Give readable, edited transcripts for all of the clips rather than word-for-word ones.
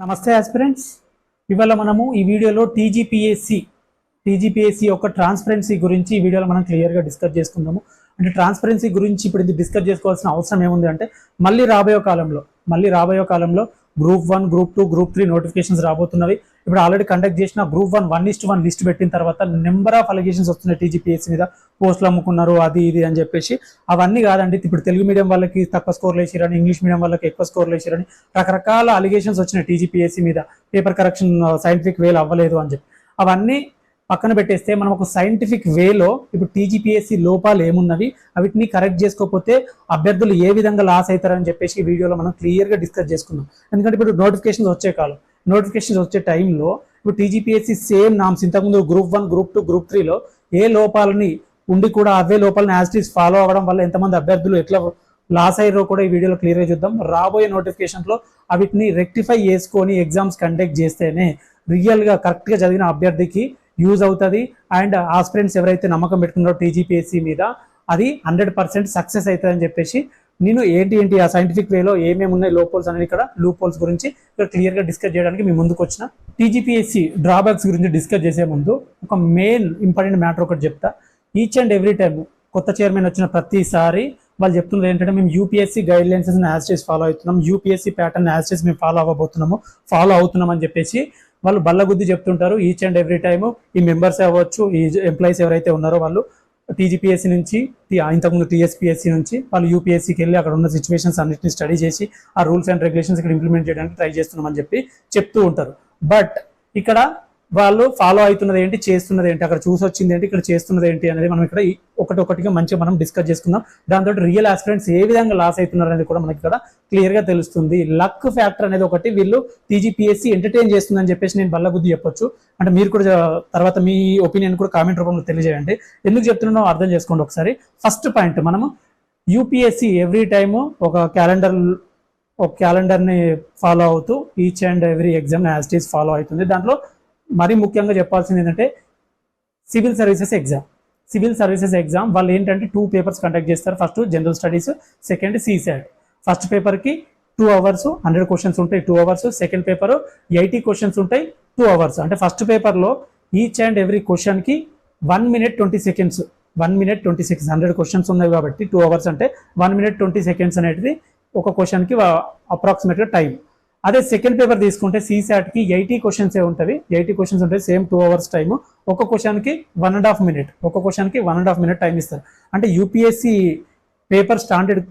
నమస్తే ఆస్పిరెంట్స్. ఇవాళ మనము ఈ వీడియోలో టీజీపీఎస్సి యొక్క ట్రాన్స్పరెన్సీ గురించి ఈ వీడియోలో మనం క్లియర్గా డిస్కస్ చేసుకుందాము. అంటే ట్రాన్స్పరెన్సీ గురించి ఇప్పుడు ఇది డిస్కస్ చేసుకోవాల్సిన అవసరం ఏముంది అంటే మళ్ళీ రాబోయే కాలంలో గ్రూప్ 1, గ్రూప్ 2, గ్రూప్ 3 నోటిఫికేషన్స్ రాబోతున్నవి. ఇప్పుడు ఆల్రెడీ కండక్ట్ చేసిన గ్రూప్ 1:1 లిస్ట్ పెట్టిన తర్వాత నెంబర్ ఆఫ్ అలిగేషన్స్ వస్తున్నాయి టీజీపీఎస్సీ మీద. పోస్టులు అమ్ముకున్నారు, అది ఇది అని చెప్పేసి. అవన్నీ కాదండి, ఇప్పుడు తెలుగు మీడియం వాళ్ళకి తక్కువ స్కోర్లు వేసిరని, ఇంగ్లీష్ మీడియం వాళ్ళకి ఎక్కువ స్కోర్లు వేసిరని రకరకాల అలిగేషన్స్ వచ్చినాయి టీజీపీఎస్సీ మీద. పేపర్ కరెక్షన్ సైంటిఫిక్ వేలు అవ్వలేదు అని చెప్పి అవన్నీ పక్కన పెట్టేస్తే మనం ఒక సైంటిఫిక్ వేలో ఇప్పుడు టీజీపీఎస్సీ లోపాలు ఏమున్నవి, వీటిని కరెక్ట్ చేసుకోకపోతే అభ్యర్థులు ఏ విధంగా లాస్ అవుతారని చెప్పేసి ఈ వీడియోలో మనం క్లియర్గా డిస్కస్ చేసుకుందాం. ఎందుకంటే ఇప్పుడు నోటిఫికేషన్స్ వచ్చే టైంలో ఇప్పుడు టీజీపీఎస్సీ సేమ్ నామ్స్ ఇంతకుముందు గ్రూప్ 1, గ్రూప్ 2, గ్రూప్ 3లో ఏ లోపాలని ఉండి కూడా అవే లోపాలని యాజ్ ఇట్ ఈస్ ఫాలో అవ్వడం వల్ల ఎంతమంది అభ్యర్థులు ఎట్లా లాస్ అయ్యారో కూడా ఈ వీడియోలో క్లియర్గా చూద్దాం. రాబోయే నోటిఫికేషన్లో వీటిని రెక్టిఫై చేసుకొని ఎగ్జామ్స్ కండక్ట్ చేస్తేనే రియల్గా కరెక్ట్గా చదివిన అభ్యర్థికి యూజ్ అవుతుంది. అండ్ ఆస్పిరెంట్స్ ఎవరైతే నమ్మకం పెట్టుకున్నారో టీజీపీఎస్సీ మీద అది 100% సక్సెస్ అవుతుంది అని చెప్పేసి నేను ఏంటి ఆ సైంటిఫిక్ వేలో ఏమేమి ఉన్నాయి లోపోల్స్ అనేది ఇక్కడ లూప్ హోల్స్ గురించి ఇక్కడ క్లియర్గా డిస్కస్ చేయడానికి మీ ముందుకు వచ్చిన. టీజీపీఎస్సీ డ్రాబ్యాక్స్ గురించి డిస్కస్ చేసే ముందు ఒక మెయిన్ ఇంపార్టెంట్ మ్యాటర్ ఒకటి చెప్తా. ఈచ్ అండ్ ఎవ్రీ టైం కొత్త చైర్మన్ వచ్చిన ప్రతిసారి వాళ్ళు చెప్తున్నది ఏంటంటే మేము UPSC guidelines as it is follow అవుతున్నాం, UPSC pattern as it is మేము ఫాలో అవుతున్నాం అని చెప్పేసి వాళ్ళు బల్లగుద్ది చెప్తుంటారు. ఈచ్ అండ్ ఎవ్రీ టైము ఈ మెంబర్స్ అవ్వచ్చు, ఈ ఎంప్లాయీస్ ఎవరైతే ఉన్నారో వాళ్ళు టీజీపీఎస్సీ నుంచి, ఇంతకుముందు టీఎస్పీఎస్సీ నుంచి వాళ్ళు యూపీఎస్సీకి వెళ్ళి అక్కడ ఉన్న సిచ్యువేషన్స్ అన్నింటినీ స్టడీ చేసి ఆ రూల్స్ అండ్ రెగ్యులేషన్స్ ఇక్కడ ఇంప్లిమెంట్ చేయడానికి ట్రై చేస్తున్నామని చెప్పి చెప్తూ ఉంటారు. బట్ ఇక్కడ వాళ్ళు ఫాలో అవుతున్నది ఏంటి, చేస్తున్నది ఏంటి, అక్కడ చూసి వచ్చింది ఏంటి, ఇక్కడ చేస్తున్నది ఏంటి అనేది మనం ఇక్కడ ఒకటిగా మంచిగా మనం డిస్కస్ చేసుకుందాం. దాంతో రియల్ ఆస్పిరెంట్స్ ఏ విధంగా లాస్ అవుతున్నారు అనేది కూడా మనకి ఇక్కడ క్లియర్గా తెలుస్తుంది. లక్ ఫ్యాక్టర్ అనేది ఒకటి వీళ్ళు టీజీపీఎస్సీ ఎంటర్టైన్ చేస్తుందని చెప్పేసి నేను బల్లబుద్ధి చెప్పొచ్చు. అంటే మీరు కూడా తర్వాత మీ ఒపీనియన్ కూడా కామెంట్ రూపంలో తెలియజేయండి. ఎందుకు చెప్తున్నానో అర్థం చేసుకోండి ఒకసారి. ఫస్ట్ పాయింట్, మనము యూపీఎస్సీ ఎవ్రీ టైము ఒక క్యాలెండర్ని ఫాలో అవుతూ each and every exam as it is follow అవుతుంది. దాంట్లో మరీ ముఖ్యంగా చెప్పాల్సింది ఏంటంటే సివిల్ సర్వీసెస్ ఎగ్జామ్ వాళ్ళు ఏంటంటే 2 పేపర్స్ కండక్ట్ చేస్తారు. First general studies, second CSAT. First పేపర్కి 2 అవర్స్ 100 క్వశ్చన్స్ ఉంటాయి 2 అవర్స్. సెకండ్ పేపర్ 80 క్వశ్చన్స్ ఉంటాయి 2 అవర్స్. అంటే ఫస్ట్ పేపర్లో ఈచ్ అండ్ ఎవ్రీ క్వశ్చన్కి 1 minute 20 seconds 100 క్వశ్చన్స్ ఉన్నాయి కాబట్టి 2 అవర్స్ అంటే 1 minute 20 seconds అనేది ఒక క్వశ్చన్కి అప్రాక్సిమేట్గా టైం. అదే సెకండ్ పేపర్ తీసుకుంటే CSATకి 80 క్వశ్చన్స్ ఉంటుంది, 80 క్వశ్చన్స్ ఉంటాయి, సేమ్ 2 అవర్స్ టైము. ఒక క్వశ్చన్కి 1.5 minute టైం ఇస్తారు. అంటే యూపీఎస్సీ పేపర్ స్టాండర్డ్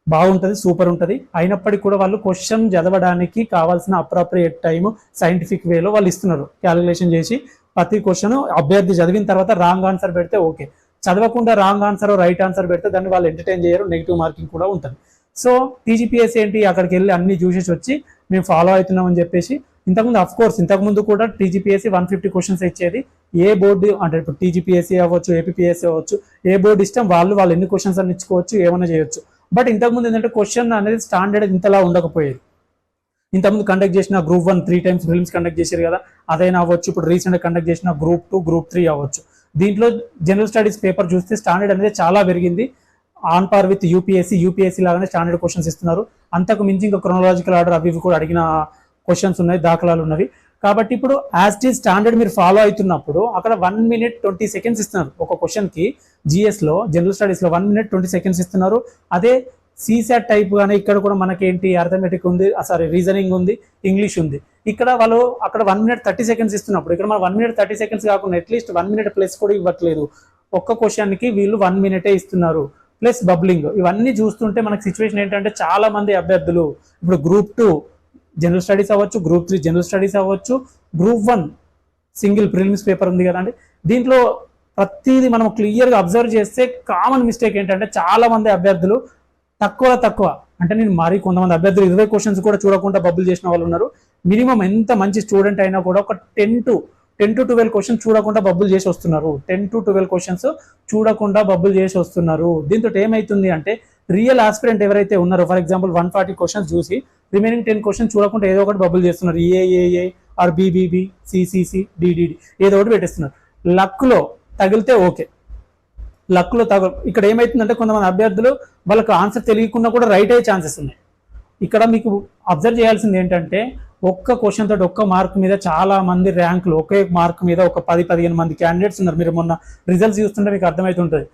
బాగుంటుంది, సూపర్ ఉంటుంది. అయినప్పటికీ కూడా వాళ్ళు క్వశ్చన్ చదవడానికి కావాల్సిన అప్రాప్రియేట్ టైము సైంటిఫిక్ వేలో వాళ్ళు ఇస్తున్నారు. క్యాలిక్యులేషన్ చేసి ప్రతి క్వశ్చన్ అభ్యర్థి చదివిన తర్వాత రాంగ్ ఆన్సర్ పెడితే ఓకే, చదవకుండా రాంగ్ ఆన్సర్ రైట్ ఆన్సర్ పెడితే దాన్ని వాళ్ళు ఎంటర్టైన్ చేయరు, నెగిటివ్ మార్కింగ్ కూడా ఉంటుంది. సో టీజీపీఎస్సీ ఏంటి, అక్కడికి వెళ్ళి అన్ని చూసేసి వచ్చి మేము ఫాలో అవుతున్నామని చెప్పేసి ఇంతకుముందు కూడా టీజీపీఎస్సీ 150 క్వశ్చన్స్ ఇచ్చేది. ఏ బోర్డు అంటే ఇప్పుడు టీజీపీఎస్సీ అవ్వచ్చు, ఏపీపీఎస్సీ అవ్వచ్చు, ఏ బోర్డు ఇష్టం వాళ్ళు ఎన్ని క్వశ్చన్స్ అని ఇచ్చుకోవచ్చు, ఏమైనా చేయొచ్చు. బట్ ఇంతకుముందు ఏంటంటే క్వశ్చన్ అనేది స్టాండర్డ్ ఇంతలా ఉండకపోయేది. ఇంతకుముందు కండక్ట్ చేసిన గ్రూప్ 1 3 times ప్రిలిమ్స్ కండక్ట్ చేశారు కదా, అదైనా అవ్వచ్చు. ఇప్పుడు రీసెంట్గా కండక్ట్ చేసిన గ్రూప్ 2, గ్రూప్ 3 అవ్వచ్చు. దీంట్లో జనరల్ స్టడీస్ పేపర్ చూస్తే స్టాండర్డ్ అనేది చాలా పెరిగింది. ఆన్ పార్ విత్ యూపీఎస్సీ లాగానే స్టాండర్డ్ క్వశ్చన్స్ ఇస్తున్నారు. అంతకు మించి ఇంకా క్రోనలాజికల్ ఆర్డర్ అవి కూడా అడిగిన క్వశ్చన్స్ ఉన్నాయి, దాఖలాలు ఉన్నవి. కాబట్టి ఇప్పుడు యాజ్ ఇట్ ఈస్ స్టాండర్డ్ మీరు ఫాలో అవుతున్నప్పుడు అక్కడ 1 minute 20 seconds ఇస్తున్నారు ఒక క్వశ్చన్కి. జిఎస్లో జనరల్ స్టడీస్లో 1 minute 20 seconds ఇస్తున్నారు. అదే CSAT టైప్ గానే ఇక్కడ కూడా మనకేంటి అర్థమెటిక్ ఉంది, రీజనింగ్ ఉంది, ఇంగ్లీష్ ఉంది. ఇక్కడ వాళ్ళు అక్కడ 1 minute 30 seconds ఇస్తున్నప్పుడు ఇక్కడ మనం 1 minute 30 seconds కాకుండా అట్లీస్ట్ 1 minute ప్లస్ కూడా ఇవ్వట్లేదు. ఒక్క క్వశ్చన్కి వీళ్ళు 1 minute ఇస్తున్నారు, ప్లస్ బబ్లింగ్. ఇవన్నీ చూస్తుంటే మనకి సిచ్యువేషన్ ఏంటంటే చాలా మంది అభ్యర్థులు ఇప్పుడు గ్రూప్ 2 జనరల్ స్టడీస్ అవ్వచ్చు, గ్రూప్ 3 జనరల్ స్టడీస్ అవ్వచ్చు, గ్రూప్ 1 సింగిల్ ప్రిలిమ్స్ పేపర్ ఉంది కదండి, దీంట్లో ప్రతిదీ మనం క్లియర్గా అబ్జర్వ్ చేస్తే కామన్ మిస్టేక్ ఏంటంటే చాలా మంది అభ్యర్థులు తక్కువ అంటే నేను కొంతమంది అభ్యర్థులు 20 క్వశ్చన్స్ కూడా చూడకుండా బబుల్ చేసిన వాళ్ళు ఉన్నారు. మినిమం ఎంత మంచి స్టూడెంట్ అయినా కూడా ఒక 10 to 12 క్వశ్చన్స్ చూడకుండా బబుల్ చేసి వస్తున్నారు. 10 to 12 క్వశ్చన్స్ చూడకుండా బబుల్ చేసి వస్తున్నారు. దీంతో ఏమవుతుంది అంటే రియల్ ఆస్పిరెంట్ ఎవరైతే ఉన్నారో, ఫర్ ఎగ్జాంపుల్ 140 క్వశ్చన్స్ చూసి రిమైనింగ్ 10 క్వశ్చన్స్ చూడకుండా ఏదో ఒకటి బబుల్ చేస్తున్నారు. ఏఏఏ ఆర్ బీబీబీ సిసిసి డిడిడి ఏదో ఒకటి పెట్టేస్తున్నారు. లక్లో తగిలితే ఓకే, ఇక్కడ ఏమవుతుందంటే కొంతమంది అభ్యర్థులు వాళ్ళకి ఆన్సర్ తెలియకుండా కూడా రైట్ అయ్యే ఛాన్సెస్ ఉన్నాయి. ఇక్కడ మీకు అబ్జర్వ్ చేయాల్సింది ఏంటంటే ఒక్క క్వశ్చన్ తోటి ఒక్క మార్క్ మీద చాలా మంది ర్యాంకులు, ఒకే మార్క్ మీద ఒక 10-15 మంది క్యాండిడేట్స్ ఉన్నారు. మీరు మొన్న రిజల్ట్స్ చూస్తుంటే మీకు అర్థమవుతుంటుంది.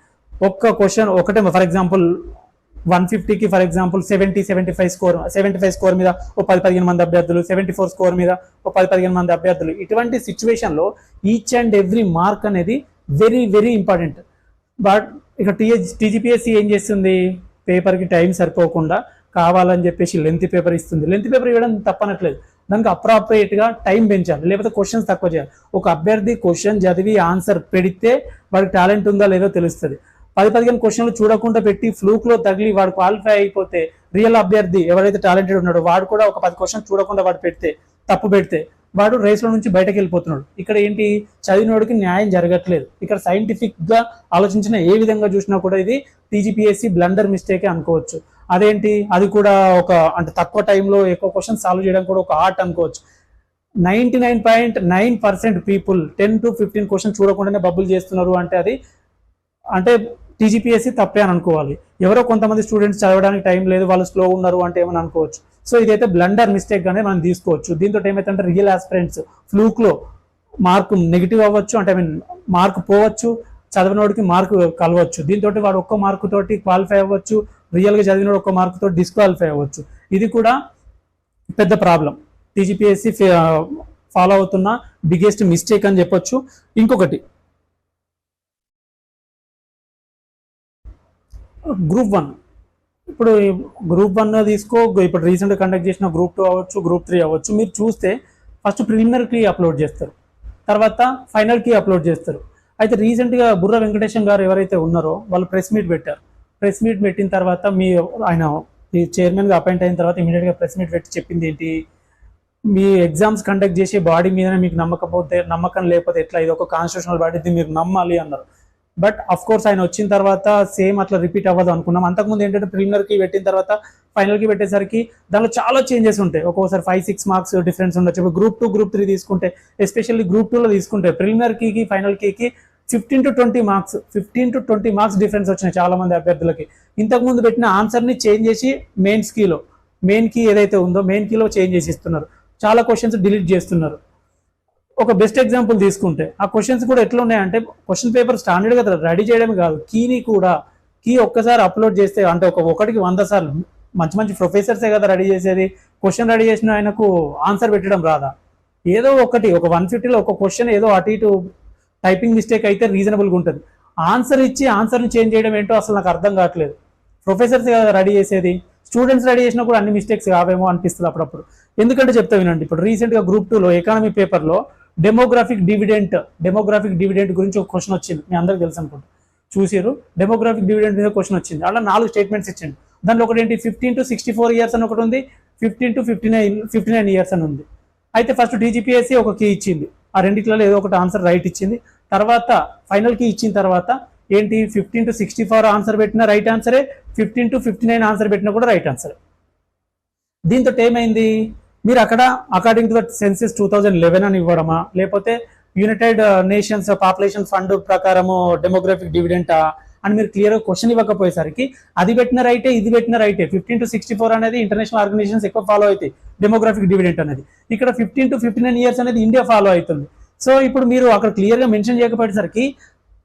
ఒక్క క్వశ్చన్ ఒకటే, ఫర్ ఎగ్జాంపుల్ 150కి ఫర్ ఎగ్జాంపుల్ 75 స్కోర్ మీద ఒక 10-15 మంది అభ్యర్థులు, 74 స్కోర్ మీద ఒక 10-15 మంది అభ్యర్థులు. ఇటువంటి సిచ్యువేషన్లో ఈచ్ అండ్ ఎవ్రీ మార్క్ అనేది వెరీ వెరీ ఇంపార్టెంట్. బట్ ఇక టీజీపీఎస్సీ ఏం చేస్తుంది, పేపర్కి టైం సరిపోకుండా కావాలని చెప్పేసి లెంత్ పేపర్ ఇస్తుంది. లెంత్ పేపర్ ఇవ్వడం తప్పనట్లేదు, దానికి అప్రాప్రియేట్గా టైం పెంచాలి, లేకపోతే క్వశ్చన్స్ తక్కువ చేయాలి. ఒక అభ్యర్థి క్వశ్చన్ చదివి ఆన్సర్ పెడితే వాడికి టాలెంట్ ఉందా లేదో తెలుస్తుంది. 10-15 క్వశ్చన్లు చూడకుండా పెట్టి ఫ్లూక్లో తగిలి వాడు క్వాలిఫై అయిపోతే రియల్ అభ్యర్థి ఎవరైతే టాలెంటెడ్ ఉన్నాడో వాడు కూడా ఒక 10 క్వశ్చన్ చూడకుండా వాడు తప్పు పెడితే వాడు రేస్లో నుంచి బయటకు వెళ్ళిపోతున్నాడు. ఇక్కడ ఏంటి, చదివినోడికి న్యాయం జరగట్లేదు. ఇక్కడ సైంటిఫిక్గా ఆలోచించిన ఏ విధంగా చూసినా కూడా ఇది టీజీపీఎస్సీ బ్లండర్ మిస్టేకే అనుకోవచ్చు. అదేంటి, అది కూడా ఒక అంటే తక్కువ టైంలో ఎక్కువ క్వశ్చన్ సాల్వ్ చేయడం కూడా ఒక ఆర్ట్ అనుకోవచ్చు. 99.9% పీపుల్ 10 to 15 క్వశ్చన్ చూడకుండానే బబ్బులు చేస్తున్నారు అంటే అది అంటే టీజీపీఎస్సీ తప్పే అని అనుకోవాలి. ఎవరో కొంతమంది స్టూడెంట్స్ చదవడానికి టైం లేదు, వాళ్ళు స్లో ఉన్నారు అంటే ఏమని అనుకోవచ్చు. సో ఇదైతే బ్లండర్ మిస్టేక్ గానే మనం తీసుకోవచ్చు. దీంతో ఏమైతే రియల్ ఆస్పిరెంట్స్ ఫ్లూక్లో మార్కు నెగిటివ్ అవ్వచ్చు, అంటే మార్కు పోవచ్చు, చదివినోడికి మార్కు కలవచ్చు. దీంతో వాడు ఒక్క మార్కు తోటి క్వాలిఫై అవ్వచ్చు, రియల్గా చదివినోడు ఒక్క మార్కు తోటి డిస్క్వాలిఫై అవ్వచ్చు. ఇది కూడా పెద్ద ప్రాబ్లం, టీజీపీఎస్సీ ఫాలో అవుతున్న బిగ్గెస్ట్ మిస్టేక్ అని చెప్పొచ్చు. ఇంకొకటి గ్రూప్ 1. ఇప్పుడు గ్రూప్ 1 తీసుకో, ఇప్పుడు రీసెంట్గా కండక్ట్ చేసిన గ్రూప్ 2 అవ్వచ్చు, గ్రూప్ 3 అవ్వచ్చు. మీరు చూస్తే ఫస్ట్ ప్రిలిమినరీ కీ అప్లోడ్ చేస్తారు, తర్వాత ఫైనల్ కీ అప్లోడ్ చేస్తారు. అయితే రీసెంట్గా బుర్ర వెంకటేశం గారు ఎవరైతే ఉన్నారో వాళ్ళు ప్రెస్ మీట్ పెట్టారు. ప్రెస్ మీట్ పెట్టిన తర్వాత ఆయన చైర్మన్గా అపాయింట్ అయిన తర్వాత ఇమీడియట్గా ప్రెస్ మీట్ పెట్టి చెప్పింది ఏంటి, మీ ఎగ్జామ్స్ కండక్ట్ చేసే బాడీ మీదనే మీకు నమ్మకం లేకపోతే ఎట్లా, ఇది ఒక కాన్స్టిట్యూషనల్ బాడీ, ఇది మీరు నమ్మాలి అన్నారు. బట్ అఫ్ కోర్స్ ఆయన వచ్చిన తర్వాత సేమ్ అట్లా రిపీట్ అవ్వదు అనుకున్నాం. అంతకుముందు ఏంటంటే ప్రిలిమినరీకి పెట్టిన తర్వాత ఫైనల్కి పెట్టేసరికి దానిలో చాలా చేంజెస్ ఉంటాయి. ఒక్కోసారి 5-6 మార్క్స్ డిఫరెన్స్ ఉండొచ్చు. ఇప్పుడు గ్రూప్ 2, గ్రూప్ 3 తీసుకుంటే, ఎస్పెషల్లీ గ్రూప్ 2లో తీసుకుంటే ప్రిలిమినరీకి ఫైనల్ కీకి 15 to 20 మార్క్స్ డిఫరెన్స్ వచ్చినాయి చాలా మంది అభ్యర్థులకి. ఇంతకుముందు పెట్టిన ఆన్సర్ని చేంజ్ చేసి మెయిన్ కీ ఏదైతే ఉందో మెయిన్ కీలో చేంజ్ చేసి ఇస్తున్నారు. చాలా క్వశ్చన్స్ డిలీట్ చేస్తున్నారు. ఒక బెస్ట్ ఎగ్జాంపుల్ తీసుకుంటే ఆ క్వశ్చన్స్ కూడా ఎట్లా ఉన్నాయంటే, క్వశ్చన్ పేపర్ స్టాండర్డ్గా రెడీ చేయడమే కాదు, కీ ఒక్కసారి అప్లోడ్ చేస్తే అంటే 1కి 100 సార్లు మంచి ప్రొఫెసర్సే కదా రెడీ చేసేది. క్వశ్చన్ రెడీ చేసిన ఆయనకు ఆన్సర్ పెట్టడం రాదా? ఏదో ఒక 150లో ఒక క్వశ్చన్ ఏదో అటు ఇటు టైపింగ్ మిస్టేక్ అయితే రీజనబుల్గా ఉంటుంది. ఆన్సర్ ఇచ్చి ఆన్సర్ని చేంజ్ చేయడం ఏంటో అసలు నాకు అర్థం కావట్లేదు. ప్రొఫెసర్సే కదా రెడీ చేసేది, స్టూడెంట్స్ రెడీ చేసినా కూడా అన్ని మిస్టేక్స్ కావేమో అనిపిస్తుంది అప్పుడప్పుడు. ఎందుకంటే చెప్తా వినండి, ఇప్పుడు రీసెంట్గా గ్రూప్ 2లో ఎకానమీ పేపర్లో డెమోగ్రాఫిక్ డివిడెంట్ గురించి ఒక క్వశ్చన్ వచ్చింది. మీ అందరికి తెలుసు అనుకుంటా, చూసారు. డెమోగ్రాఫిక్ డివిడెంట్ మీద క్వశ్చన్ వచ్చింది. అలా 4 స్టేట్మెంట్స్ ఇచ్చింది. దాంట్లో ఒకటి ఏంటి, 15 to 64 ఇయర్స్ అని ఒకటి ఉంది, 15 to 59 ఇయర్స్ అని ఉంది. అయితే ఫస్ట్ టీజీపీఎస్సీ ఒక కీ ఇచ్చింది, ఆ రెండిట్లలో ఏదో ఒకటి ఆన్సర్ రైట్ ఇచ్చింది. తర్వాత ఫైనల్ కీ ఇచ్చిన తర్వాత ఏంటి, 15 to 64 ఆన్సర్ పెట్టినా రైట్ ఆన్సరే, 15 to 59 ఆన్సర్ పెట్టినా కూడా రైట్ ఆన్సర్. దీంతో ఏమైంది, మీరు అక్కడ అకార్డింగ్ టు ద సెన్సెస్ 2011 అని ఇవ్వడమా, లేకపోతే యునైటెడ్ నేషన్స్ పాపులేషన్ ఫండ్ ప్రకారము డెమోగ్రాఫిక్ డివిడెంటా అని మీరు క్లియర్గా క్వశ్చన్ ఇవ్వకపోయేసరికి అది పెట్టిన రైటే, ఇది పెట్టిన రైటే. 15 to 64 అనేది ఇంటర్నేషనల్ ఆర్గనైజేషన్స్ ఎక్కువ ఫాలో అవుతాయి డెమోగ్రాఫిక్ డివిడెంట్ అనేది. ఇక్కడ 15 to 59 ఇయర్స్ అనేది ఇండియా ఫాలో అవుతుంది. సో ఇప్పుడు మీరు అక్కడ క్లియర్గా మెన్షన్ చేయకపోయేసరికి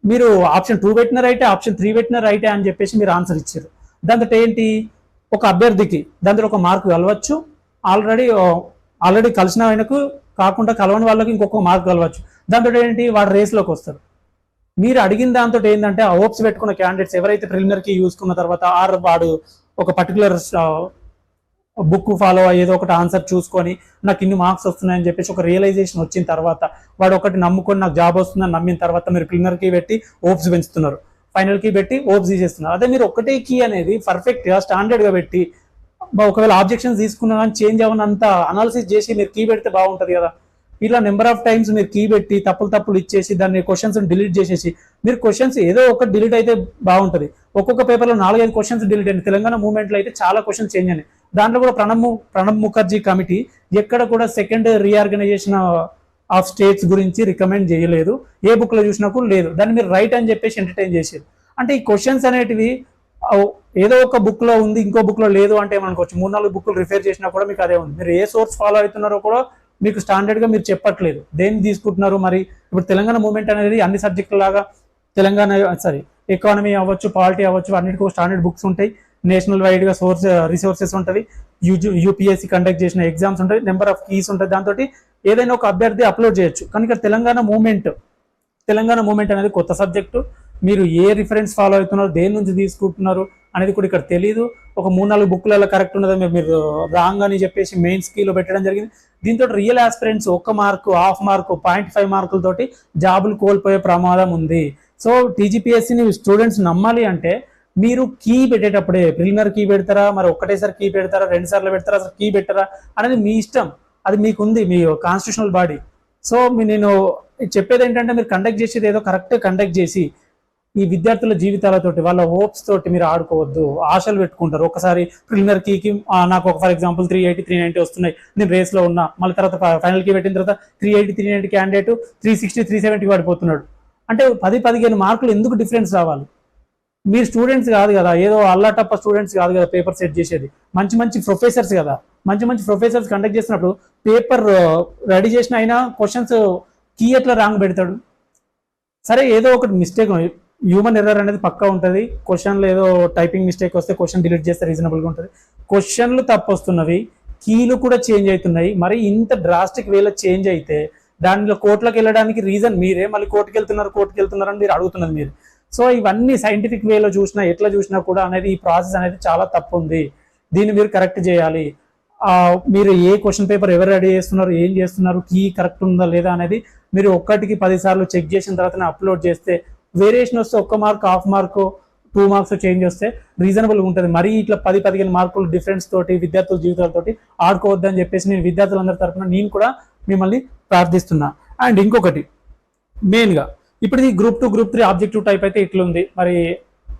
మీరు ఆప్షన్ 2 పెట్టిన రైటే, ఆప్షన్ 3 పెట్టిన రైటే అని చెప్పేసి మీరు ఆన్సర్ ఇచ్చారు. దాంతో ఏంటి, ఒక అభ్యర్థికి దాంట్లో ఒక మార్కు కలవచ్చు, ఆల్రెడీ కలిసిన ఆయనకు కాకుండా కలవని వాళ్ళకి ఇంకొక మార్క్ కలవచ్చు. దాంతో ఏంటి, వాడు రేస్లోకి వస్తారు. మీరు అడిగిన దాంతో ఏంటంటే ఆ హోప్స్ పెట్టుకున్న క్యాండిడేట్స్ ఎవరైతే ప్రిలిమినరీకి చూసుకున్న తర్వాత వాడు ఒక పర్టికులర్ బుక్ ఫాలో అయ్యేదో ఒకటి ఆన్సర్ చూసుకొని నాకు ఇన్ని మార్క్స్ వస్తున్నాయని చెప్పేసి ఒక రియలైజేషన్ వచ్చిన తర్వాత వాడు ఒకటి నమ్ముకొని నాకు జాబ్ వస్తుందని నమ్మిన తర్వాత మీరు ప్రిలిమినరీకి పెట్టి హోప్స్ పెంచుతున్నారు, ఫైనల్ కీ పెట్టి హోప్స్ తీసేస్తున్నారు. అదే మీరు ఒకటే కీ అనేది పర్ఫెక్ట్గా స్టాండర్డ్గా పెట్టి ఒకవేళ ఆబ్జెక్షన్స్ తీసుకున్నా కానీ చేంజ్ అవ్వనంత అనాలిసిస్ చేసి మీరు కీ పెడితే బాగుంటుంది కదా. ఇలా నెంబర్ ఆఫ్ టైమ్స్ మీరు కీ పెట్టి తప్పులు ఇచ్చేసి దాన్ని క్వశ్చన్స్ డిలీట్ చేసేసి మీరు క్వశ్చన్స్ ఏదో ఒకటి డిలీట్ అయితే బాగుంటుంది. ఒక్కొక్క పేపర్లో 4-5 క్వశ్చన్స్ డిలీట్ అయింది. తెలంగాణ మూవ్మెంట్లో అయితే చాలా క్వశ్చన్స్ చేంజ్ అయినాయి. దాంట్లో కూడా ప్రణబ్ ముఖర్జీ కమిటీ ఎక్కడ కూడా సెకండ్ రీఆర్గనైజేషన్ ఆఫ్ స్టేట్స్ గురించి రికమెండ్ చేయలేదు, ఏ బుక్లో చూసినా కూడా లేదు. దాన్ని మీరు రైట్ అని చెప్పేసి ఎంటర్టైన్ చేశారు. అంటే ఈ క్వశ్చన్స్ అనేటివి ఏదో ఒక బుక్ లో ఉంది ఇంకో బుక్ లో లేదు అంటే ఏమనుకోవచ్చు, 3-4 బుక్లు రిఫర్ చేసినా కూడా మీకు అదే ఉంది. మీరు ఏ సోర్స్ ఫాలో అవుతున్నారో కూడా మీకు స్టాండర్డ్ గా మీరు చెప్పట్లేదు, దేన్ని తీసుకుంటున్నారు. మరి ఇప్పుడు తెలంగాణ మూవ్మెంట్ అనేది అన్ని సబ్జెక్టుల లాగా తెలంగాణ ఎకానమీ అవ్వచ్చు, పాలిటీ అవ్వచ్చు, అన్నిటికీ స్టాండర్డ్ బుక్స్ ఉంటాయి, నేషనల్ వైడ్ గా రిసోర్సెస్ ఉంటుంది, యూపీఎస్సీ కండక్ట్ చేసిన ఎగ్జామ్స్ ఉంటాయి, నెంబర్ ఆఫ్ కీస్ ఉంటాయి, దాంతో ఏదైనా ఒక అభ్యర్థి అప్లోడ్ చేయొచ్చు. కానీ ఇక్కడ తెలంగాణ మూవ్మెంట్ అనేది కొత్త సబ్జెక్టు. మీరు ఏ రిఫరెన్స్ ఫాలో అవుతున్నారు, దేని నుంచి తీసుకుంటున్నారు అనేది కూడా ఇక్కడ తెలియదు. ఒక 3-4 బుక్లలో కరెక్ట్ ఉన్నదా మీరు రాంగ్ అని చెప్పేసి మెయిన్స్ కీలో పెట్టడం జరిగింది. దీంతో real aspirants 1 mark, half mark, 0.5 మార్కులతోటి జాబులు కోల్పోయే ప్రమాదం ఉంది. సో టీజీపీఎస్సీని స్టూడెంట్స్ నమ్మాలి అంటే మీరు కీ పెట్టేటప్పుడే ప్రిలిమినరీ కీ పెడతారా, మరి ఒక్కటేసారి కీ పెడతారా, 2 సార్లు పెడతారా, అసలు కీ పెట్టారా అనేది మీ ఇష్టం, అది మీకుంది, మీ కాన్స్టిట్యూషనల్ బాడీ. సో నేను చెప్పేది ఏంటంటే మీరు కండక్ట్ చేసేది ఏదో కరెక్ట్ కండక్ట్ చేసి ఈ విద్యార్థుల జీవితాలతోటి వాళ్ళ హోప్స్ తోటి మీరు ఆడుకోవద్దు. ఆశలు పెట్టుకుంటారు, ఒకసారి ప్రిలిమినరీ కీకి నాకు ఒక ఫర్ ఎగ్జాంపుల్ 380, 390 వస్తున్నాయి, నేను రేస్లో ఉన్నా, మళ్ళీ తర్వాత ఫైనల్ కీ పెట్టిన తర్వాత 380, 390 క్యాండిడేట్ 360, 370 పడిపోతున్నాడు అంటే 10-15 మార్కులు ఎందుకు డిఫరెన్స్ రావాలి? మీరు స్టూడెంట్స్ కాదు కదా, ఏదో అల్లాటప్ప స్టూడెంట్స్ కాదు కదా పేపర్ సెట్ చేసేది, మంచి ప్రొఫెసర్స్ కదా. మంచి ప్రొఫెసర్స్ కండక్ట్ చేసినప్పుడు పేపర్ రెడీ చేసిన అయినా క్వశ్చన్స్ కీ ఎట్లా రాంగ్ పెడతాడు? సరే ఏదో ఒకటి మిస్టేక్, హ్యూమన్ ఎర్రర్ అనేది పక్కా ఉంటుంది. క్వశ్చన్లో ఏదో టైపింగ్ మిస్టేక్ వస్తే క్వశ్చన్ డిలీట్ చేస్తే రీజనబుల్గా ఉంటుంది. క్వశ్చన్లు తప్పు వస్తున్నవి, కీలు కూడా చేంజ్ అవుతున్నాయి. మరి ఇంత డ్రాస్టిక్ వేలో చేంజ్ అయితే దానిలో కోర్టులకు వెళ్ళడానికి రీజన్ మీరే, మళ్ళీ కోర్టుకు వెళ్తున్నారు అని మీరు అడుగుతున్నది మీరు. సో ఇవన్నీ సైంటిఫిక్ వేలో చూసినా ఎట్లా చూసినా కూడా అనేది ఈ ప్రాసెస్ అనేది చాలా తప్పు ఉంది. దీన్ని మీరు కరెక్ట్ చేయాలి. మీరు ఏ క్వశ్చన్ పేపర్ ఎవరు రెడీ చేస్తున్నారు, ఏం చేస్తున్నారు, కీ కరెక్ట్ ఉందా లేదా అనేది మీరు 1కి 10 సార్లు చెక్ చేసిన తర్వాతనే అప్లోడ్ చేస్తే వేరియేషన్ వస్తే 1 mark, half mark, 2 marks change వస్తే రీజనబుల్గా ఉంటుంది. మరీ ఇట్లా 10-15 మార్కులు డిఫరెన్స్ తోటి విద్యార్థుల జీవితాలతోటి ఆడుకోవద్దని చెప్పేసి నేను విద్యార్థులందరి తరఫున నేను కూడా మిమ్మల్ని ప్రార్థిస్తున్నా. అండ్ ఇంకొకటి మెయిన్గా ఇప్పుడు ఇది గ్రూప్ 2, గ్రూప్ 3 ఆబ్జెక్టివ్ టైప్ అయితే ఇట్లుంది. మరి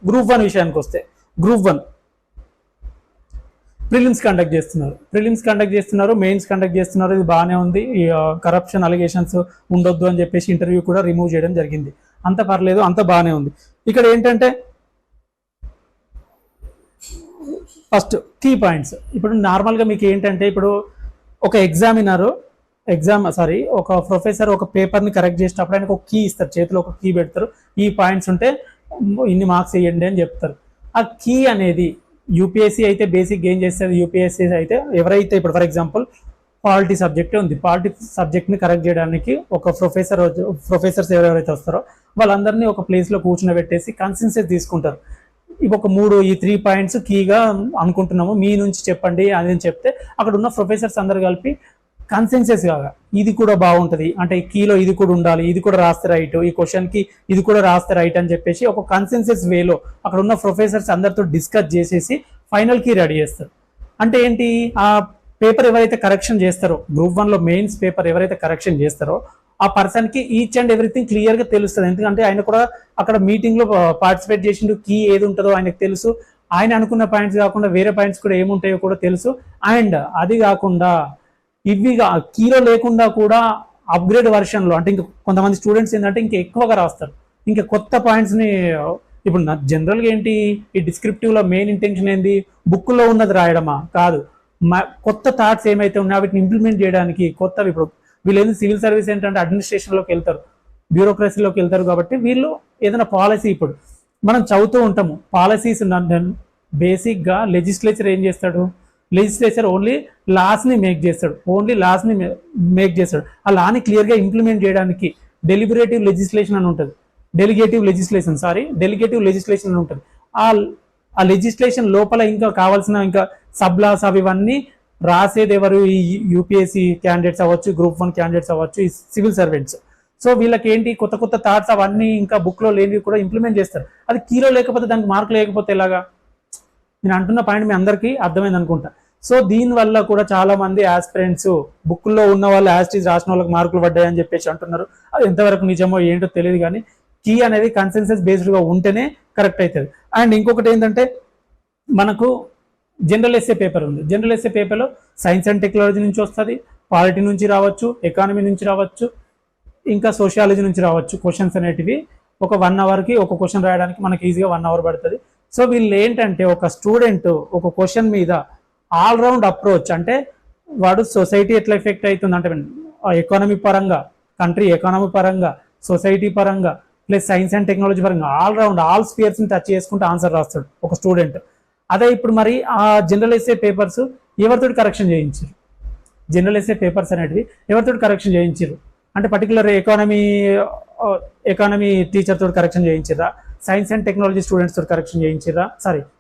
గ్రూప్ 1 విషయానికి వస్తే గ్రూప్ 1 ప్రిలిమ్స్ కండక్ట్ చేస్తున్నారు, మెయిన్స్ కండక్ట్ చేస్తున్నారు. ఇది బాగానే ఉంది. కరప్షన్ అలిగేషన్స్ ఉండొద్దు అని చెప్పేసి ఇంటర్వ్యూ కూడా రిమూవ్ చేయడం జరిగింది. అంత పర్లేదు, అంత బాగానే ఉంది. ఇక్కడ ఏంటంటే ఫస్ట్ కీ పాయింట్స్. ఇప్పుడు నార్మల్గా మీకు ఏంటంటే ఇప్పుడు ఒక ఒక ప్రొఫెసర్ ఒక పేపర్ని కరెక్ట్ చేసేటప్పుడు ఆయనకు ఒక కీ ఇస్తారు, చేతిలో ఒక కీ పెడతారు, ఈ పాయింట్స్ ఉంటే ఇన్ని మార్క్స్ వేయండి అని చెప్తారు. ఆ కీ అనేది యూపీఎస్సీ అయితే బేసిక్ ఏం చేస్తుంది, యూపీఎస్సీ అయితే ఎవరైతే ఇప్పుడు ఫర్ ఎగ్జాంపుల్ పాలిటీ సబ్జెక్టే ఉంది, పాలిటీ సబ్జెక్ట్ని కరెక్ట్ చేయడానికి ఒక ప్రొఫెసర్స్ ఎవరెవరైతే వస్తారో వాళ్ళందరినీ ఒక ప్లేస్లో కూర్చునబెట్టేసి కన్సెన్సస్ తీసుకుంటారు. ఇవి ఒక 3 పాయింట్స్ కీగా అనుకుంటున్నాము, మీ నుంచి చెప్పండి అని చెప్తే అక్కడ ఉన్న ప్రొఫెసర్స్ అందరు కలిపి కన్సెన్సస్ కాగా ఇది కూడా బాగుంటుంది అంటే కీలో ఇది కూడా ఉండాలి, ఇది కూడా రాస్తే రైట్, ఈ క్వశ్చన్కి ఇది కూడా రాస్తే రైట్ అని చెప్పేసి ఒక కన్సెన్సస్ వేలో అక్కడ ఉన్న ప్రొఫెసర్స్ అందరితో డిస్కస్ చేసేసి ఫైనల్ కీ రెడీ చేస్తారు. అంటే ఏంటి, ఆ పేపర్ ఎవరైతే కరెక్షన్ చేస్తారో గ్రూప్ 1లో మెయిన్స్ పేపర్ ఎవరైతే కరెక్షన్ చేస్తారో ఆ పర్సన్కి ఈచ్ అండ్ ఎవ్రీథింగ్ క్లియర్గా తెలుస్తుంది. ఎందుకంటే ఆయన కూడా అక్కడ మీటింగ్లో పార్టిసిపేట్ చేసిండు, కీ ఏది ఉంటుందో ఆయనకు తెలుసు, ఆయన అనుకున్న పాయింట్స్ కాకుండా వేరే పాయింట్స్ కూడా ఏముంటాయో కూడా తెలుసు. అండ్ అది కాకుండా ఇవి కీలో లేకుండా కూడా అప్గ్రేడ్ వర్షన్లో అంటే ఇంకా కొంతమంది స్టూడెంట్స్ ఏంటంటే ఇంకా ఎక్కువగా రాస్తారు, ఇంకా కొత్త పాయింట్స్ని. ఇప్పుడు జనరల్గా ఏంటి ఈ డిస్క్రిప్టివ్లో మెయిన్ ఇంటెన్షన్ ఏంది, బుక్లో ఉన్నది రాయడమా కాదు, కొత్త థాట్స్ ఏమైతే ఉన్నాయో వాటిని ఇంప్లిమెంట్ చేయడానికి కొత్తవి. ఇప్పుడు వీళ్ళు ఏంది సివిల్ సర్వీస్ ఏంటంటే అడ్మినిస్ట్రేషన్లోకి వెళ్తారు, బ్యూరోక్రసీలోకి వెళ్తారు. కాబట్టి వీళ్ళు ఏదైనా పాలసీ ఇప్పుడు మనం చదువుతూ ఉంటాము, పాలసీస్ బేసిక్గా లెజిస్లేచర్ ఏం చేస్తాడు, లెజిస్లేచర్ ఓన్లీ లాస్ని మేక్ చేస్తాడు, ఆ లాని క్లియర్గా ఇంప్లిమెంట్ చేయడానికి డెలిబరేటివ్ లెజిస్లేషన్ అని ఉంటుంది, డెలిగేటివ్ లెజిస్లేషన్ అని ఉంటుంది. ఆ లెజిస్లేషన్ లోపల ఇంకా కావాల్సిన ఇంకా సబ్లాస్ అవి ఇవన్నీ రాసేది ఎవరు, ఈ యూపీఎస్సీ క్యాండిడేట్స్ అవ్వచ్చు, గ్రూప్ 1 క్యాండిడేట్స్ అవ్వచ్చు, ఈ సివిల్ సర్వెంట్స్. సో వీళ్ళకి ఏంటి కొత్త థాట్స్ అవన్నీ ఇంకా బుక్లో లేనివి కూడా ఇంప్లిమెంట్ చేస్తారు. అది కీలో లేకపోతే దానికి మార్క్ లేకపోతే ఎలాగా? నేను అంటున్న పాయింట్ మీ అందరికీ అర్థమైంది అనుకుంటా. సో దీనివల్ల కూడా చాలా మంది ఆస్పిరెంట్స్ బుక్లో ఉన్న వాళ్ళు యాస్టీస్ రాసిన వాళ్ళకి మార్కులు పడ్డాయని చెప్పేసి అంటున్నారు. అది ఎంతవరకు నిజమో ఏంటో తెలియదు, కానీ కీ అనేది కన్సెన్సస్ బేస్డ్గా ఉంటేనే కరెక్ట్ అవుతుంది. అండ్ ఇంకొకటి ఏంటంటే మనకు జనరల్ ఎస్ఏ పేపర్ ఉంది. జనరల్ ఎస్ఏ పేపర్లో సైన్స్ అండ్ టెక్నాలజీ నుంచి వస్తుంది, పాలిటీ నుంచి రావచ్చు, ఎకానమీ నుంచి రావచ్చు, ఇంకా సోషియాలజీ నుంచి రావచ్చు. క్వశ్చన్స్ అనేటివి ఒక 1 అవర్కి ఒక క్వశ్చన్ రాయడానికి మనకి ఈజీగా 1 అవర్ పడుతుంది. సో వీళ్ళు ఏంటంటే ఒక స్టూడెంట్ ఒక క్వశ్చన్ మీద ఆల్రౌండ్ అప్రోచ్, అంటే వాడు సొసైటీ ఎట్లా ఎఫెక్ట్ అవుతుంది అంటే ఎకానమీ పరంగా, కంట్రీ ఎకానమీ పరంగా, సొసైటీ పరంగా, ప్లస్ సైన్స్ అండ్ టెక్నాలజీ పరంగా ఆల్రౌండ్ ఆల్ స్పియర్స్ని టచ్ చేసుకుంటూ ఆన్సర్ రాస్తాడు ఒక స్టూడెంట్. అదే ఇప్పుడు మరి ఆ జనరల్ ఎస్ఏ పేపర్స్ ఎవరితో కరెక్షన్ చేయించారు? జనరల్ ఎస్ఏ పేపర్స్ అనేటివి ఎవరితో కరెక్షన్ చేయించారు అంటే పర్టికులర్ ఎకానమీ టీచర్ తోటి కరెక్షన్ చేయించిరా, సైన్స్ అండ్ టెక్నాలజీ స్టూడెంట్స్ తోటి కరెక్షన్ చేయించిరా,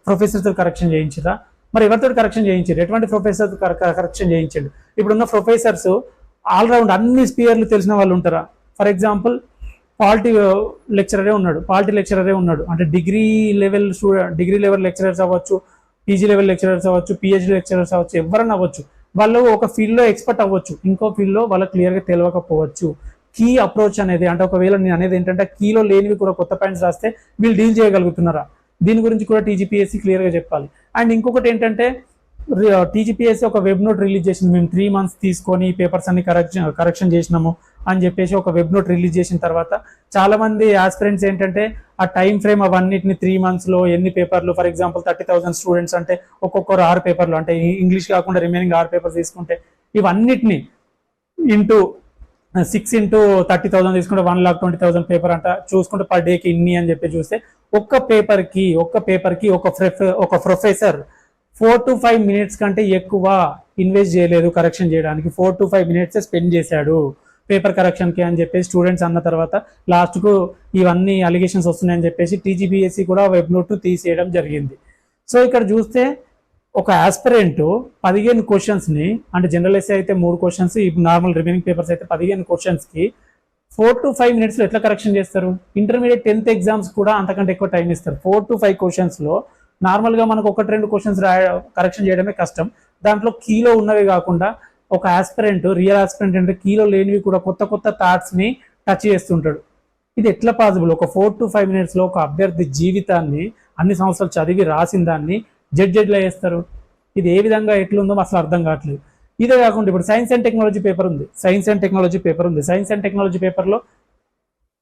ప్రొఫెసర్స్ తోటి కరెక్షన్ చేయించిరా, మరి ఎవరితో కరెక్షన్ చేయించారు? ఎటువంటి ప్రొఫెసర్ కరెక్షన్ చేయించాడు? ఇప్పుడున్న ప్రొఫెసర్స్ ఆల్రౌండ్ అన్ని స్పియర్లు తెలిసిన వాళ్ళు ఉంటారా? ఫర్ ఎగ్జాంపుల్ పాలిటీ లెక్చరరే ఉన్నాడు అంటే డిగ్రీ లెవెల్ లెక్చరర్స్ అవ్వచ్చు, పీజీ లెవెల్ లెక్చరర్స్ అవ్వచ్చు, పిహెచ్డి లెక్చరర్స్ అవ్వచ్చు, ఎవరైనా అవ్వచ్చు. వాళ్ళు ఒక ఫీల్డ్లో ఎక్స్పర్ట్ అవ్వచ్చు, ఇంకో ఫీల్డ్లో వాళ్ళకి క్లియర్గా తెలియకపోవచ్చు. కీ అప్రోచ్ అనేది అంటే ఒకవేళ నేను అనేది ఏంటంటే కీలో లేనివి కూడా కొత్త పాయింట్స్ రాస్తే వీళ్ళు డీల్ చేయగలుగుతున్నారా, దీని గురించి కూడా టీజీపీఎస్సీ క్లియర్గా చెప్పాలి. అండ్ ఇంకొకటి ఏంటంటే టీజీపీఎస్సీ ఒక వెబ్ నోట్ రిలీజ్ చేసింది. మేము 3 months తీసుకొని పేపర్స్ అన్ని కరెక్షన్ చేసినాము అని చెప్పేసి ఒక వెబ్ నోట్ రిలీజ్ చేసిన తర్వాత చాలా మంది ఆస్పిరెంట్స్ ఏంటంటే ఆ టైం ఫ్రేమ్ అవన్నిటిని 3 months ఎన్ని పేపర్లు, ఫర్ ఎగ్జాంపుల్ 30,000 స్టూడెంట్స్ అంటే ఒక్కొక్కరు 6 పేపర్లు అంటే ఇంగ్లీష్ కాకుండా రిమైనింగ్ 6 పేపర్స్ తీసుకుంటే ఇవన్నిటిని ఇంటూ 6 into 30,000 తీసుకుంటే 1,20,000 పేపర్ అంట చూసుకుంటే పర్ డేకి ఇన్ని అని చెప్పి చూస్తే ఒక్క పేపర్కి ఒక ప్రొఫెసర్ 4 to 5 minutes కంటే ఎక్కువ ఇన్వెస్ట్ చేయలేదు కరెక్షన్ చేయడానికి. 4 to 5 minutes స్పెండ్ చేశాడు పేపర్ కరెక్షన్కి అని చెప్పేసి స్టూడెంట్స్ అన్న తర్వాత లాస్ట్కు ఇవన్నీ అలిగేషన్స్ వస్తున్నాయని చెప్పేసి టీజీపీఎస్సీ కూడా వెబ్ నోట్ తీసేయడం జరిగింది. సో ఇక్కడ చూస్తే ఒక ఆస్పిరెంట్ 15 క్వశ్చన్స్ని అంటే జనరల్ ఎస్ఏ అయితే 3 questions, ఇప్పుడు నార్మల్ రిమైనింగ్ పేపర్స్ అయితే 15 questions-కి 4 to 5 minutes ఎట్లా కరెక్షన్ చేస్తారు? ఇంటర్మీడియట్ 10th ఎగ్జామ్స్ కూడా అంతకంటే ఎక్కువ టైం ఇస్తారు. 4 to 5 questions-లో నార్మల్గా మనకు 1-2 questions కరెక్షన్ చేయడమే కష్టం. దాంట్లో కీలో ఉన్నవి కాకుండా ఒక రియల్ ఆస్పిరెంట్ అంటే కీలో లేనివి కూడా కొత్త థాట్స్ని టచ్ చేస్తుంటాడు. ఇది ఎట్లా పాసిబుల్? ఒక 4 to 5 minutes ఒక అభ్యర్థి జీవితాన్ని అన్ని సంవత్సరాలు చదివి రాసిన దాన్ని జడ్జిలా చేస్తారు. ఇది ఏ విధంగా ఎట్లుందో అసలు అర్థం కావట్లేదు. ఇదే కాకుండా ఇప్పుడు సైన్స్ అండ్ టెక్నాలజీ పేపర్ ఉంది. సైన్స్ అండ్ టెక్నాలజీ పేపర్లో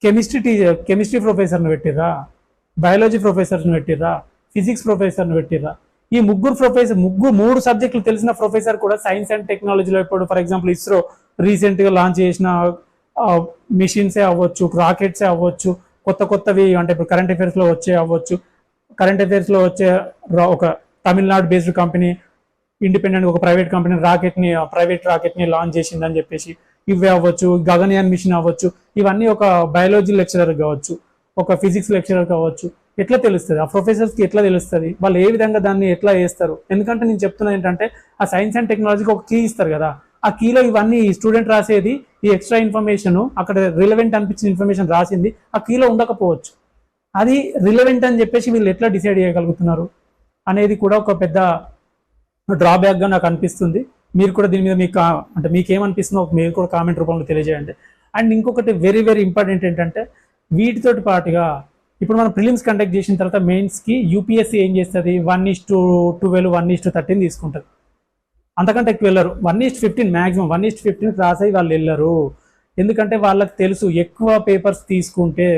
కెమిస్ట్రీ ప్రొఫెసర్ని పెట్టిర్రా, బయాలజీ ప్రొఫెసర్ని పెట్టిర్రా, ఫిజిక్స్ ప్రొఫెసర్ని పెట్టిర్రా. ఈ మూడు సబ్జెక్టులు తెలిసిన ప్రొఫెసర్ కూడా సైన్స్ అండ్ టెక్నాలజీలో ఇప్పుడు ఫర్ ఎగ్జాంపుల్ ఇస్రో రీసెంట్గా లాంచ్ చేసిన మిషన్సే అవ్వచ్చు, రాకెట్సే అవ్వచ్చు, కొత్తవి అంటే ఇప్పుడు కరెంట్ అఫైర్స్లో వచ్చే ఒక తమిళనాడు బేస్డ్ కంపెనీ ఇండిపెండెంట్ ఒక ప్రైవేట్ రాకెట్ని లాంచ్ చేసిందని చెప్పేసి ఇవే అవ్వచ్చు, గగనయాన్ మిషన్ అవ్వచ్చు. ఇవన్నీ ఒక బయాలజీ లెక్చరర్ కావచ్చు, ఒక ఫిజిక్స్ లెక్చరర్ కావచ్చు. ఎట్లా తెలుస్తుంది? ఆ ప్రొఫెసర్స్కి ఎట్లా తెలుస్తుంది? వాళ్ళు ఏ విధంగా దాన్ని ఎట్లా చేస్తారు? ఎందుకంటే నేను చెప్తున్నా ఏంటంటే ఆ సైన్స్ అండ్ టెక్నాలజీకి ఒక కీ ఇస్తారు కదా, ఆ కీలో ఇవన్నీ స్టూడెంట్ రాసేది ఈ ఎక్స్ట్రా ఇన్ఫర్మేషన్ అక్కడ రిలవెంట్ అనిపించిన ఇన్ఫర్మేషన్ రాసింది ఆ కీలో ఉండకపోవచ్చు. అది రిలవెంట్ అని చెప్పేసి వీళ్ళు ఎట్లా డిసైడ్ చేయగలుగుతున్నారు అనేది కూడా ఒక పెద్ద డ్రాబ్యాక్గా నాకు అనిపిస్తుంది. మీరు కూడా దీని మీద మీకేమనిపిస్తుందో మీరు కూడా కామెంట్ రూపంలో తెలియజేయండి. అండ్ ఇంకొకటి వెరీ వెరీ ఇంపార్టెంట్ ఏంటంటే వీటితోటి పాటుగా ఇప్పుడు మనం ప్రిలిమ్స్ కండక్ట్ చేసిన తర్వాత మెయిన్స్కి యూపీఎస్సీ ఏం చేస్తుంది? 1:12, 1:13 తీసుకుంటుంది. అంతకంటే ఎక్కువ వెళ్ళరు. 1:15 మ్యాక్సిమం 1:15 క్రాస్ అయ్యి వాళ్ళు వెళ్ళరు. ఎందుకంటే వాళ్ళకి తెలుసు ఎక్కువ పేపర్స్ తీసుకుంటే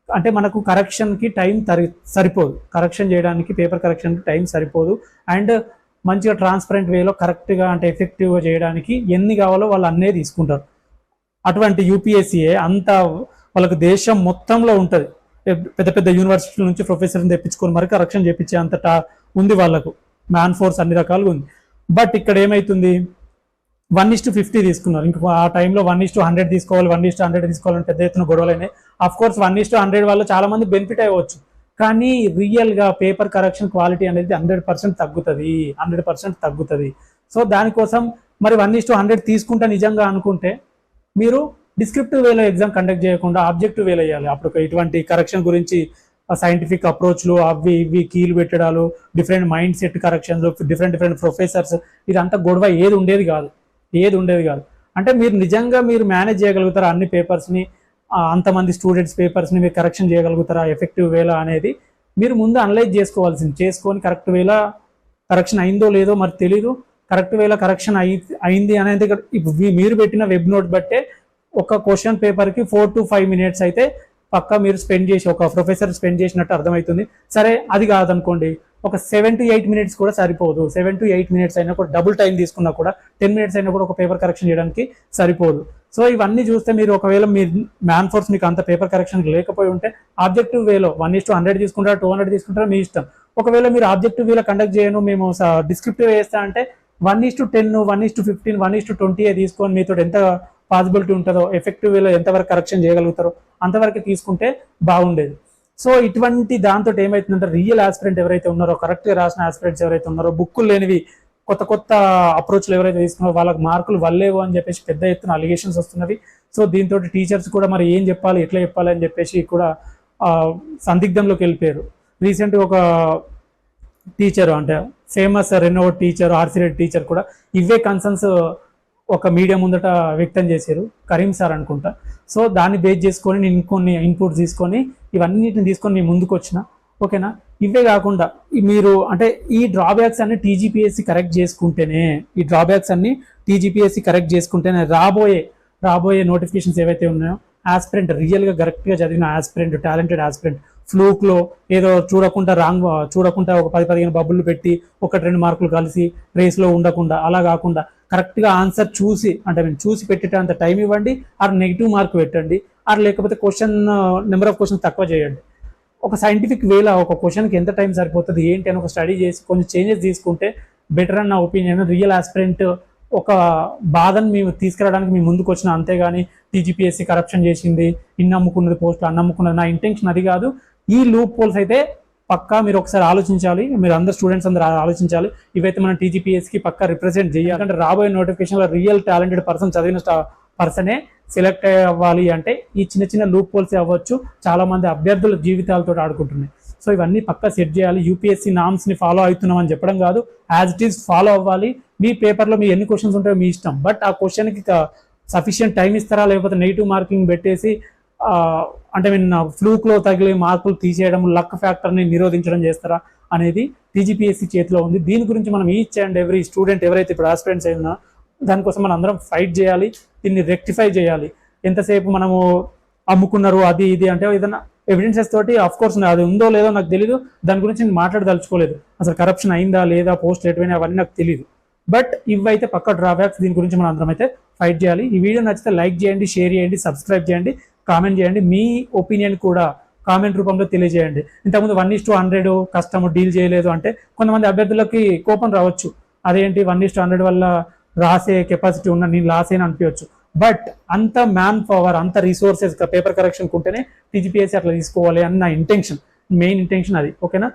అంటే మనకు కరెక్షన్కి టైం సరిపోదు, కరెక్షన్ చేయడానికి పేపర్ కరెక్షన్కి టైం సరిపోదు. అండ్ మంచిగా ట్రాన్స్పరెంట్ వేలో కరెక్ట్గా అంటే ఎఫెక్టివ్గా చేయడానికి ఎన్ని కావాలో వాళ్ళు అన్నీ తీసుకుంటారు. అటువంటి యూపీఎస్సీఏ అంత వాళ్ళకు దేశం మొత్తంలో ఉంటుంది. పెద్ద పెద్ద యూనివర్సిటీల నుంచి ప్రొఫెసర్ని తెప్పించుకొని మరి కరెక్షన్ చేయించే అంతట ఉంది వాళ్ళకు, మ్యాన్ ఫోర్స్ అన్ని రకాలుగా ఉంది. బట్ ఇక్కడ ఏమవుతుంది? 1:50 తీసుకున్నారు. ఇంక ఆ టైంలో 1:100 తీసుకోవాలి, 1:100 తీసుకోవాలని పెద్ద ఎత్తున గొడవలైనాయి. అఫ్ కోర్స్ 1:100 వల్ల చాలా మంది బెనిఫిట్ అవ్వచ్చు, కానీ రియల్గా పేపర్ కరెక్షన్ క్వాలిటీ అనేది 100% తగ్గుతుంది. సో దానికోసం మరి 1:100 తీసుకుంటే నిజంగా అనుకుంటే మీరు డిస్క్రిప్టివ్ వేలో ఎగ్జామ్ కండక్ట్ చేయకుండా ఆబ్జెక్టివ్ వేలో వేయాలి. అప్పుడు ఇటువంటి కరెక్షన్ గురించి సైంటిఫిక్ అప్రోచ్లు అవి ఇవి కీలు పెట్టడాలు, డిఫరెంట్ మైండ్ సెట్ కరెక్షన్లు, డిఫరెంట్ ప్రొఫెసర్స్, ఇదంతా గొడవ ఏది ఉండేది కాదు. అంటే మీరు నిజంగా మేనేజ్ చేయగలుగుతారా అన్ని పేపర్స్ని, అంతమంది స్టూడెంట్స్ పేపర్స్ని మీరు కరెక్షన్ చేయగలుగుతారా ఎఫెక్టివ్ వేలో అనేది మీరు ముందు అనలైజ్ చేసుకొని కరెక్ట్ వేలో కరెక్షన్ అయిందో లేదో మరి తెలీదు. కరెక్ట్ వేలో కరెక్షన్ అయింది అనేది ఇప్పుడు మీరు పెట్టిన వెబ్ నోట్ బట్టే ఒక క్వశ్చన్ పేపర్కి 4 to 5 minutes అయితే పక్కా మీరు స్పెండ్ చేసి ఒక ప్రొఫెసర్ స్పెండ్ చేసినట్టు అర్థమవుతుంది. సరే అది కాదనుకోండి, ఒక 7 to 8 minutes కూడా సరిపోదు. 7 to 8 minutes అయినా కూడా డబుల్ టైం తీసుకున్నా కూడా 10 minutes అయినా కూడా ఒక పేపర్ కరెక్షన్ చేయడానికి సరిపోదు. సో ఇవన్నీ చూస్తే మీరు ఒకవేళ మీ మ్యాన్ ఫోర్స్ మీకు అంత పేపర్ కరెక్షన్ లేకపోయి ఉంటే ఆబ్జెక్టివ్ వేలో 1:100 తీసుకుంటారా 200 తీసుకుంటారా మీ ఇష్టం. ఒకవేళ మీరు ఆబ్జెక్టివ్ వేలో కండక్ట్ చేయను, మేము డిస్క్రిప్టివ్ వేస్తా అంటే 1:10, 1:15, 1:20 తీసుకొని మీతో ఎంత పాసిబిలిటీ ఉంటుందో, ఎఫెక్టివ్ వేలో ఎంతవరకు కరెక్షన్ చేయగలుగుతారో అంతవరకు తీసుకుంటే బాగుండేది. సో ఇటువంటి దాంతో ఏమవుతుందంటే రియల్ ఆస్పిరెంట్ ఎవరైతే ఉన్నారో, కరెక్ట్గా రాసిన ఆస్పిరెంట్స్ ఎవరైతే ఉన్నారో, బుక్కులు లేనివి కొత్త కొత్త అప్రోచ్లు ఎవరైతే తీసుకున్నారో వాళ్ళకి మార్కులు వల్లేవు అని చెప్పేసి పెద్ద ఎత్తున అలిగేషన్స్ వస్తున్నవి. సో దీంతో టీచర్స్ కూడా మరి ఏం చెప్పాలి, ఎట్లా చెప్పాలి అని చెప్పేసి కూడా సందిగ్ధంలోకి వెళ్ళిపోయారు. రీసెంట్గా ఒక టీచర్ అంటే famous renowned teacher, RC Reddy teacher కూడా ఇవే కన్సర్న్స్ ఒక మీడియా ముందట వ్యక్తం చేశారు, కరీం సార్ అనుకుంటా. సో దాన్ని బేస్ చేసుకొని నేను కొన్ని ఇన్పుట్స్ తీసుకొని ఇవన్నిటిని తీసుకొని నేను ముందుకు వచ్చిన. ఓకేనా, ఇవే కాకుండా మీరు అంటే ఈ డ్రాబ్యాక్స్ అన్ని టీజీపీఎస్సీ కరెక్ట్ చేసుకుంటేనే, ఈ డ్రాబ్యాక్స్ అన్ని టీజీపీఎస్సీ కరెక్ట్ చేసుకుంటేనే రాబోయే నోటిఫికేషన్స్ ఏవైతే ఉన్నాయో ఆస్పిరెంట్ రియల్గా కరెక్ట్గా చదివిన ఆస్పిరెంట్, టాలెంటెడ్ ఆస్పిరెంట్, ఫ్లూక్లో ఏదో చూడకుండా ఒక 10-15 బబ్బులు పెట్టి 1-2 మార్కులు కలిసి రేస్లో ఉండకుండా, అలా కాకుండా కరెక్ట్గా ఆన్సర్ చూసి, అంటే మేము చూసి పెట్టేటంత టైం ఇవ్వండి, ఆర్ నెగిటివ్ మార్క్ పెట్టండి, ఆర్ లేకపోతే నెంబర్ ఆఫ్ క్వశ్చన్స్ తక్కువ చేయండి. ఒక సైంటిఫిక్ వేలో ఒక క్వశ్చన్కి ఎంత టైం సరిపోతుంది ఏంటి అని ఒక స్టడీ చేసి కొంచెం చేంజెస్ తీసుకుంటే బెటర్ అన్న ఒపీనియన్. రియల్ ఆస్పిరెంట్ ఒక బాధను మేము తీసుకురావడానికి మేము ముందుకు వచ్చిన, అంతేగాని టీజీపీఎస్సీ కరప్షన్ చేసింది, ఇన్ని అమ్ముకున్నది పోస్టులు, అన్నమ్ముకున్నది, నా ఇంటెన్షన్ అది కాదు. ఈ లూప్ హోల్స్ అయితే పక్కా మీరు ఒకసారి ఆలోచించాలి, మీరు అందరు స్టూడెంట్స్ అందరూ ఆలోచించాలి. ఇవైతే మనం టీజీపీఎస్సీకి పక్కా రిప్రజెంట్ చేయాలి. అంటే రాబోయే నోటిఫికేషన్లో రియల్ టాలెంటెడ్ పర్సన్, చదివిన పర్సనే సెలెక్ట్ అవ్వాలి. అంటే ఈ చిన్న చిన్న లూప్ హోల్స్ అవ్వచ్చు, చాలా మంది అభ్యర్థుల జీవితాలతో ఆడుకుంటున్నాయి. సో ఇవన్నీ పక్కా సెట్ చేయాలి. యూపీఎస్సీ నామ్స్ని ఫాలో అవుతున్నాం అని చెప్పడం కాదు, యాజ్ ఇట్ ఈస్ ఫాలో అవ్వాలి. మీ పేపర్లో మీ ఎన్ని క్వశ్చన్స్ ఉంటాయో మీ ఇష్టం, బట్ ఆ క్వశ్చన్కి సఫిషియంట్ టైం ఇస్తారా, లేకపోతే నెగిటివ్ మార్కింగ్ పెట్టేసి అంటే మీన్ ఫ్లూక్లో తగిలే మార్కులు తీసేయడం, లక్ ఫ్యాక్టర్ని నిరోధించడం చేస్తారా అనేది టీజీపీఎస్సీ చేతిలో ఉంది. దీని గురించి మనం ఈచ్ అండ్ ఎవ్రీ స్టూడెంట్ ఎవరైతే ఇప్పుడు ఆస్పిరెంట్స్ అయినా దానికోసం మనం అందరం ఫైట్ చేయాలి, దీన్ని రెక్టిఫై చేయాలి. ఎంతసేపు మనము అమ్ముకున్నారు అది ఇది అంటే ఏదైనా ఎవిడెన్సెస్ తోటి, ఆఫ్ కోర్స్ అది ఉందో లేదో నాకు తెలీదు, దాని గురించి నేను మాట్లాడదలుచుకోలేదు. అసలు కరప్షన్ అయిందా లేదా, పోస్ట్ ఎటువైనా అవన్నీ నాకు తెలియదు. బట్ ఇవైతే పక్క డ్రాబ్యాక్స్, దీని గురించి మనం అందరం అయితే ఫైట్ చేయాలి. ఈ వీడియో నచ్చితే లైక్ చేయండి, షేర్ చేయండి, సబ్స్క్రైబ్ చేయండి, కామెంట్ చేయండి. మీ ఒపీనియన్ కూడా కామెంట్ రూపంలో తెలియజేయండి. ఇంతకుముందు 1:100 కష్టము డీల్ చేయలేదు అంటే కొంతమంది అభ్యర్థులకి కోపం రావచ్చు, అదేంటి 1:100 వల్ల రాసే కెపాసిటీ ఉన్న నేను లాస్ అయినా అనిపించవచ్చు. బట్ అంత మ్యాన్ పవర్, అంత రిసోర్సెస్ పేపర్ కరెక్షన్ ఉంటేనే టీజీపీఎస్సీ అట్లా తీసుకోవాలి అని నా ఇంటెన్షన్, మెయిన్ ఇంటెన్షన్ అది. ఓకేనా.